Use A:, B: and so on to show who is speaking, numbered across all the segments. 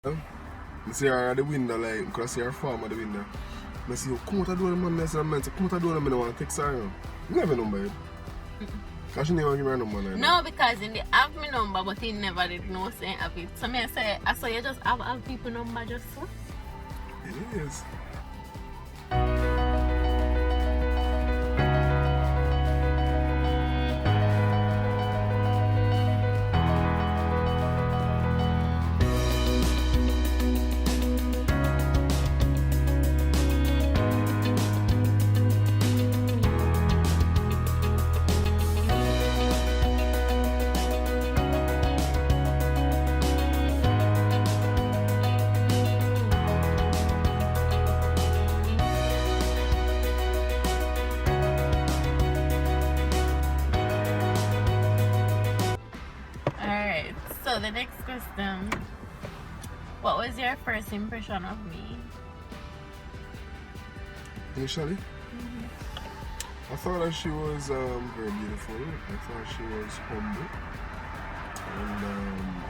A: I see her at the window, like, because I see her farm at the window. I see, come out the door, man. I say, man, come out the door, I don't want to text her. You have a number, because she never give me her number. Like
B: no, because in the have my number, but he never did know say have it. So me say, I saw you just have people number just so.
A: It is.
B: Alright, so the next question. What was your first impression of me?
A: Initially? I thought that she was very beautiful. I thought she was humble. And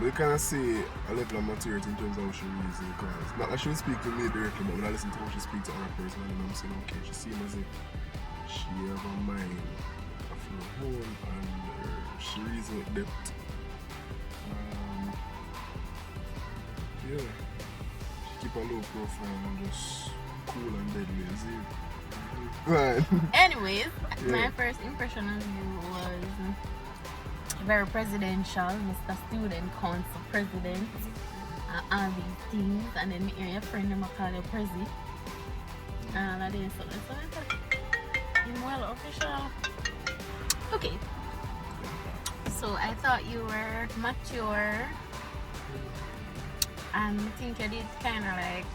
A: we kind of see a level of maturity in terms of how she reasons. Because not that she would speak to me directly, but when I listen to how she speaks to other person, and I'm saying, okay, she seems as if she has a mind of her own and she reasons with depth. Yeah, she keep a low profile and just cool and deadly as you. Right.
B: Anyways,
A: Yeah.
B: my first impression of you was very presidential, Mr. Student Council President, all these things, and then me hear your friend them call you Prezi. And all that is something. So I thought, you well official. Okay. So I thought you were mature, and I think you did kind of like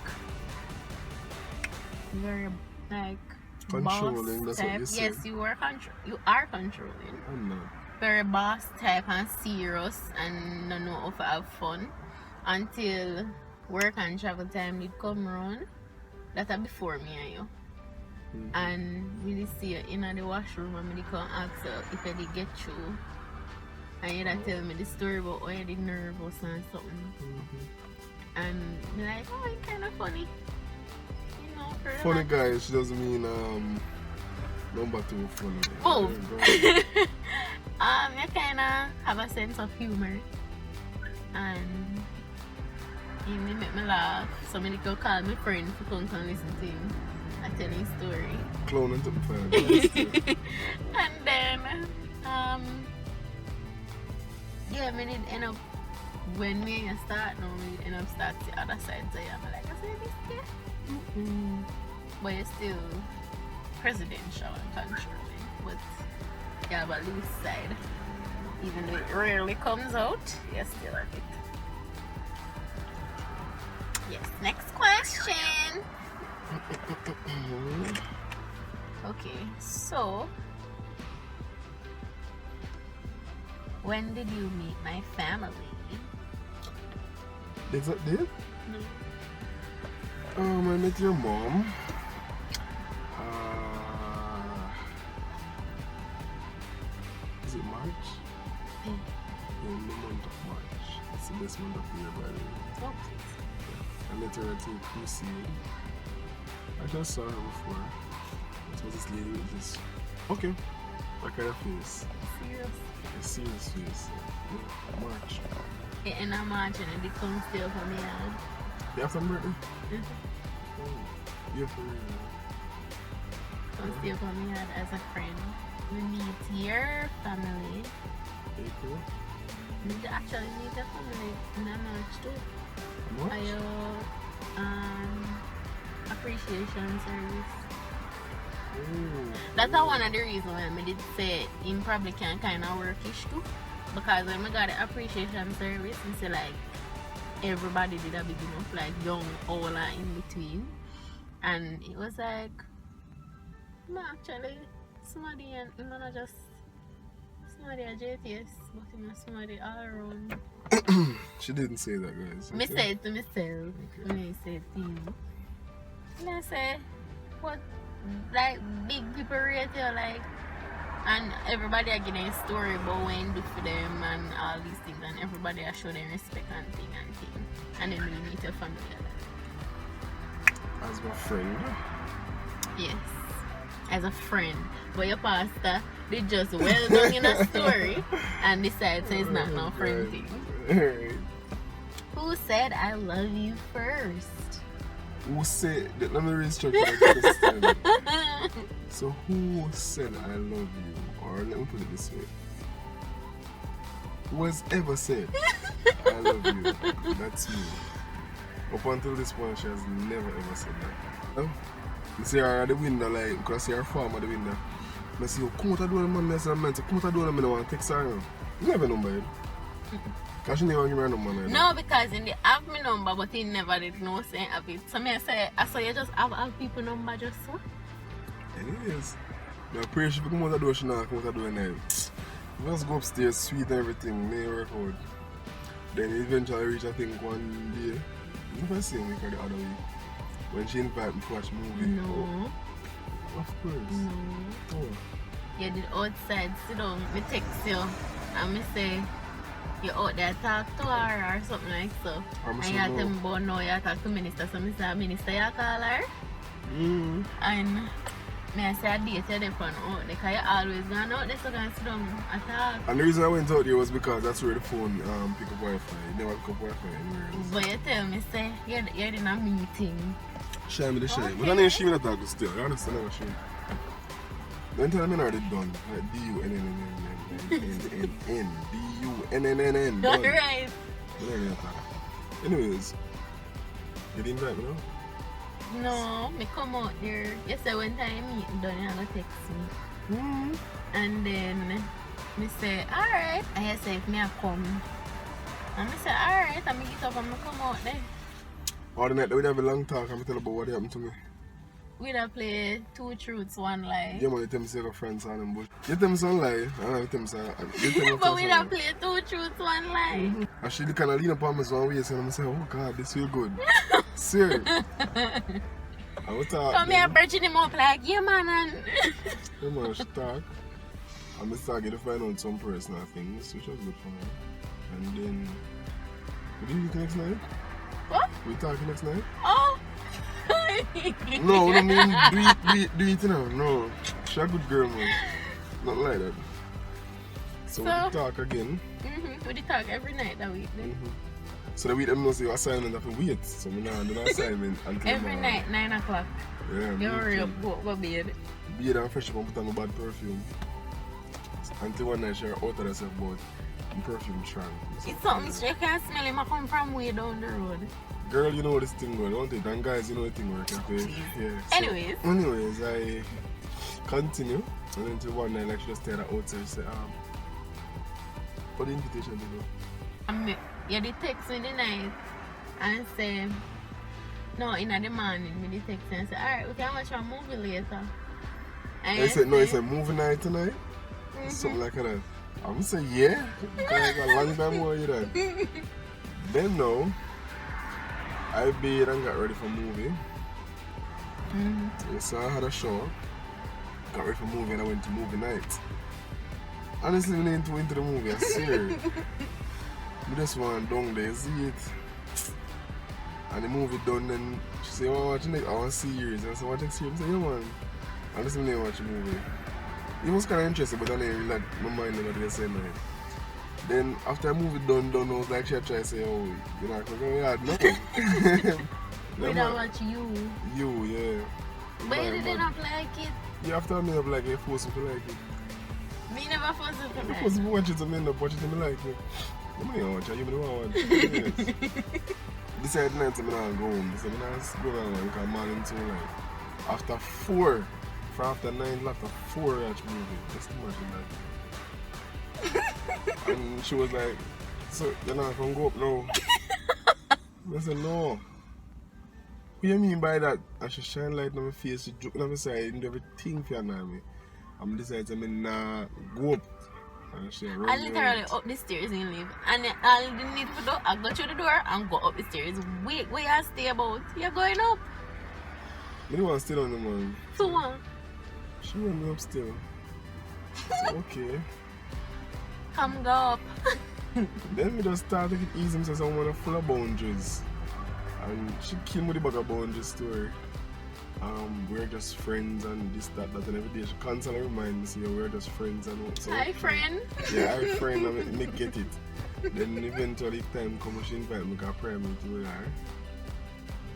B: very like
A: Controlling,
B: boss
A: that's what
B: type.
A: you said.
B: Yes, you are controlling.
A: I'm not.
B: Very boss type and serious and don't know how to have fun until work and travel time did come around. That's before me and you. And we did see you in the washroom and we did come ask you if I did get through. And you did tell me the story about how you did nervous and something. And me like, oh, it's kind of funny. You know, for
A: Funny
B: that.
A: guys, she doesn't mean number two funny.
B: Both.
A: Yeah,
B: You kind of have a sense of humor. And he make me laugh. So I go call my friend to come and listen to him. I tell his story.
A: clowning to the fan.
B: And then, yeah, we did end up, when me and start, no, we end up start the other side. So yeah, I'm like, I say this kid. But you're still presidential and controlling. But you have a loose side. Even though it rarely comes out, you still have it. Yes, next question. Okay, so when did you meet my family?
A: Is that it?
B: No.
A: I met your mom. Is it March? In the month of March. It's the best month of the year, by the way.
B: Oh,
A: I met her at a crusade. I just saw her before. It was this lady with this, okay, that kind of face.
B: serious.
A: A serious face. Yeah, March.
B: Yeah, and I'm watching it. It comes still for me.
A: You have some birthday?
B: Mhm.
A: Oh, yeah, for real.
B: Comes still for me as a friend. We meet your family.
A: April?
B: We actually meet your family in March too.
A: March?
B: For your appreciation service.
A: Oh.
B: That's one of the reasons why I did say him probably can kind of workish too. Because when I got the appreciation service, I say like everybody did a big enough like young, old and in between. And it was like, no, actually, somebody and I'm not just somebody at JTS, but you know, somebody all around.
A: She didn't say that, guys.
B: Me say it to myself. Me say it to you. And I say, what, like big people rate you like And everybody are getting a story about when do for them and all these things, and everybody are show them respect and thing. And then we meet your family.
A: As my friend.
B: Yes. As a friend. But your pastor did just well done in a story and decide so it's not no friend thing.
A: Alright.
B: Who said I love you first?
A: Who said that? Let me restructure the question. So who said I love you? Or let me put it this way. Who has ever said I love you? That's me. Up until this point, she has never ever said that. No? You see her at the window, like, because I see her farm at the window. I say, come out of the door, man. I say, come out of the door, I don't want to text her. You never know, babe. Because she never give me her number. Like
B: no, because in the have my number, but he never did know saying have it. So I say, I saw you just have people number just so.
A: It is. I pray she come out the door, she not come out the door now. Just go upstairs, sweet and everything, may work out. Then eventually reach, I think, one day. If I see a week or the other week. When she invited me to watch a movie.
B: No.
A: Oh, of course.
B: No.
A: Oh.
B: You did outside, sit down, me text you, and me say, you out there talk to her or something like so. And you tell me about now you talk to minister, so me say, minister, you call her? And me I say, I date you there from out there, because you always gone out there, so you can sit down and talk.
A: And the reason I went out there was because that's where the phone pick up Wi-Fi. You never pick up Wi-Fi anywhere else.
B: But you tell me, say, you're in a meeting.
A: Shine me the shine.
B: Okay.
A: But I know she will talk to still. You understand what she. Don't tell me I'm already done. Like D-U-N-N-N-N-N-N. D-U-N-N-N-N. Done.
B: Alright.
A: But I ain't talk. Anyways. You didn't invite me, no?
B: No, me come out there. You say when time meeting done, you gonna text me. And then me say, alright. And you say if me a come. And me say, alright, and me get up and me come out there.
A: All the night we have a long talk and I tell about what happened to me.
B: We da play 2 truths, 1 lie.
A: Yeah man, you tell me say your friends on them bush. You tell me some lie, and I tell me say you tell me
B: But we da play 2 truths, 1 lie.
A: And she kind of lean up on me one way and I say, oh God, this feel good. Serious. I was talking.
B: Come here, birching him up like, yeah man, and...
A: Yeah man, she talk. And I started to find out some personal things, which was good for her. And then, we do it next night?
B: What?
A: We talking next night?
B: Oh!
A: No, I mean, do it now. No, she's a good girl, man. Not like that. So we talk again.
B: We did talk every night that week then.
A: So the week them know say your assignment have to wait. So we now do the assignment until
B: Every
A: tomorrow.
B: night, 9 o'clock.
A: Yeah,
B: You hurry up, go bed.
A: Beard and fresh up and put on a bad perfume. Until one night she out of herself about the perfume strong.
B: It's something you can smell him. I come from way down the road.
A: Girl, you know this thing going, don't it? And guys, you know the thing working. Okay? Yeah. So,
B: Anyways,
A: I continue. And until one night, like she just stayed outside. She said, what the invitation to go?
B: You did text me the night and say, no, in the morning, me did text and say, alright, we can watch a movie later. And
A: I said, no, it's a movie night tonight. Something like that. I'm gonna say, yeah. Because it's a long time ago, you know. Then, no. I bathed and got ready for movie. So I had a show. Got ready for movie and I went to movie night. Honestly, I didn't go into the movie, I swear. I just want down there, see it. And the movie done, then she said, oh, watch next, I want series. And I said, watch next series. I said, yeah, man. Honestly, I didn't watch the movie. It was kind of interesting, but I didn't really like my mind about the same night. Then after the movie done, I was like, she tried to say, oh, you're not going to go hard, no.
B: We don't watch you.
A: You, yeah.
B: But you didn't have like it.
A: Yeah, after me, I'm like, I forced me to like it.
B: Me never forced you to
A: I
B: like
A: forced me to watch it, so I end up watching it and I like it. I'm not watch it, you don't want to watch it. Yes. Decided night, I'm not go home. So I'm not go around because morning too like. After 4, from after 9, after 4, I watch movie. Just imagine that. And she was like, so you're not going to go up now? I said, no. What do you mean by that? And she shine light on my face, she joke on my side, and do everything for me. I'm decided to not go up. And she run
B: I literally up the stairs and leave. And all you need to do, I go through the door and go up the stairs. Wait, where you stay about? You're going up.
A: I don't want to stay down the man.
B: So what?
A: She run me up still. So, okay.
B: Come go up.
A: Then we just start to get easy and say someone full of boundaries. And she came with the bag of boundaries to her. We're just friends and this, that, and every day she constantly reminds me, we're just friends and so.
B: Hi, friend.
A: Yeah, hi friend, and me get it. Then eventually time comes, she invite me to pray me to her.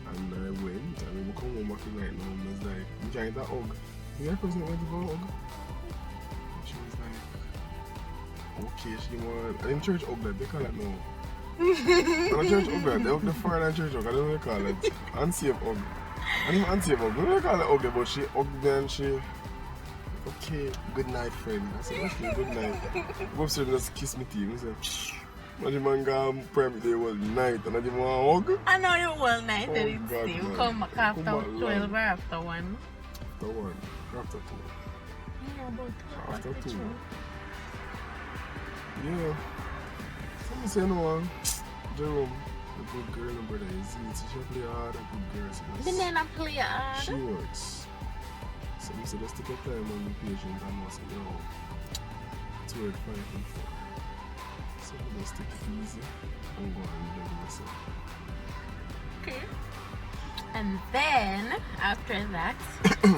A: And I went, and we come home back tonight now, and I was like, we can't get a hug. You guys person went to go hug? And she was like, okay, she want, and in church hug that, they call it now. And church hug that, they hug the foreign church hug, I don't know what they call it. Unsafe hug. And even unsafe hug, we don't call it hug, but she hugged me and she, okay, good night friend. I said, okay, good night. Go upstairs and just kiss me teeth. I said, imagine man go pray me the whole night and I didn't want to hug.
B: I know the whole night
A: Oh,
B: and it's
A: God,
B: still
A: man.
B: come back after
A: Come on,
B: 12 or after 1.
A: After 1, after 2.
B: Yeah, about 2.
A: After 2. Yeah. Someone say no, Jerome, a good girl, no brother. She play hard, a good girl. So
B: The men are play hard.
A: she works. So I said, just take your time and be patient and I said, yo, it's worth fighting for. So I just take it easy and go and do myself.
B: Okay. And then after that,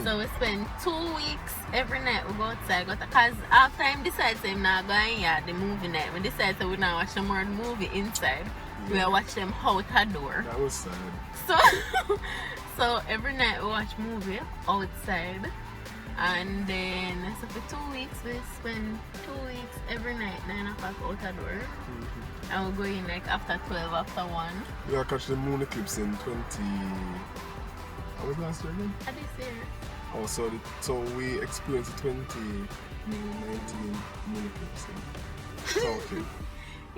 B: so we spend 2 weeks every night we go outside. Because after him decides him not going yard the movie night, we decide so we now watch the more movie inside. We
A: Yeah.
B: watch them out the door.
A: That was sad.
B: So so every night we watch movie outside. And then so for 2 weeks we spend 2 weeks every night 9 o'clock out the door. And we go in like after 12, after 1.
A: We are catching the moon eclipse in 20. How was last year again?
B: And this year.
A: Oh, so we experienced the 2019 moon eclipse. So, okay.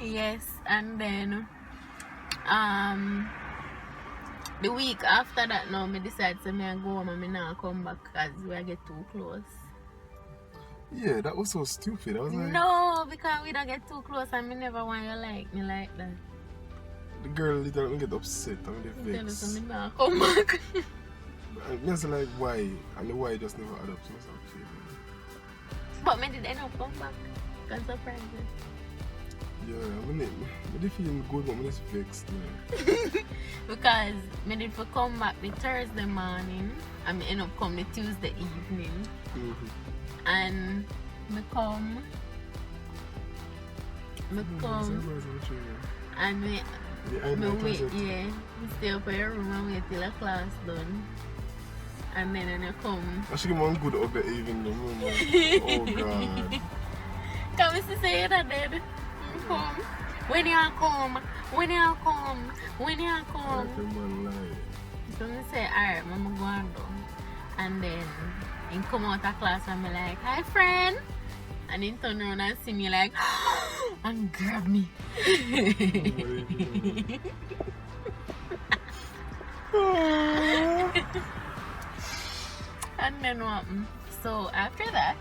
B: Yes, and then the week after that now me decide to me go home and me not come back because we get too close.
A: Yeah, that was so stupid. I was like,
B: No, because we don't get too close and me never want you like me like that.
A: the girl literally get upset and they
B: Tell us
A: vex.
B: me not come back.
A: And I was like, why? And the why just never add up. So I was like, okay.
B: But me did end up come back. Because surprise me.
A: Yeah, I did feel good, but I was vexed. Yeah.
B: Because me did for come back the Thursday morning and me end up come the Tuesday evening. And me come and me wait, yeah, me stay up in your room and wait till the class done. And then I come.
A: I should give one good ugly evening. Oh God.
B: Come to say you're not dead. Come. When you come, when you come, when you come. So I say, alright, Mama go on down. And then he come out of class and be like, hi friend. And he turn around and see me like, and grab me. And then what? So after that,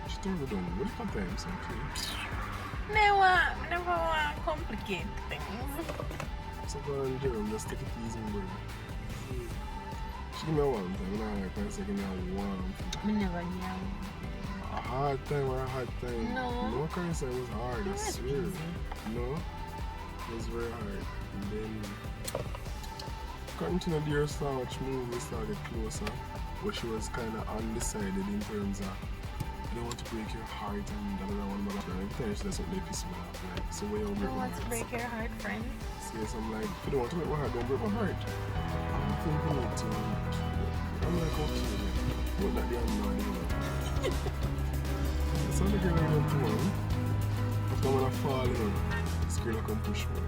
A: she told me done. What if I time something?
B: never want to complicate things.
A: So go and Jerome, just take it easy, brother. She give me a one time, and I like, say give me a one.
B: Me never knew.
A: A hard time or a hard time?
B: No.
A: No, can say it was hard, I
B: It was
A: swear.
B: easy.
A: No, it was very hard. And then, continue to dear star watch movie, started closer, but she was kind of undecided in terms of, I don't want to break your heart and da da da one more. Every time she does something, they piss me off. Like, so where you
B: You
A: break my
B: want to
A: heart?
B: break your heart, friend?
A: So yes, I'm like, if you don't want to break my heart, don't break my heart. I think we need to. I'm like, okay, but not the man, you know. So the girl I went to one, after when I fall in, this girl come push me.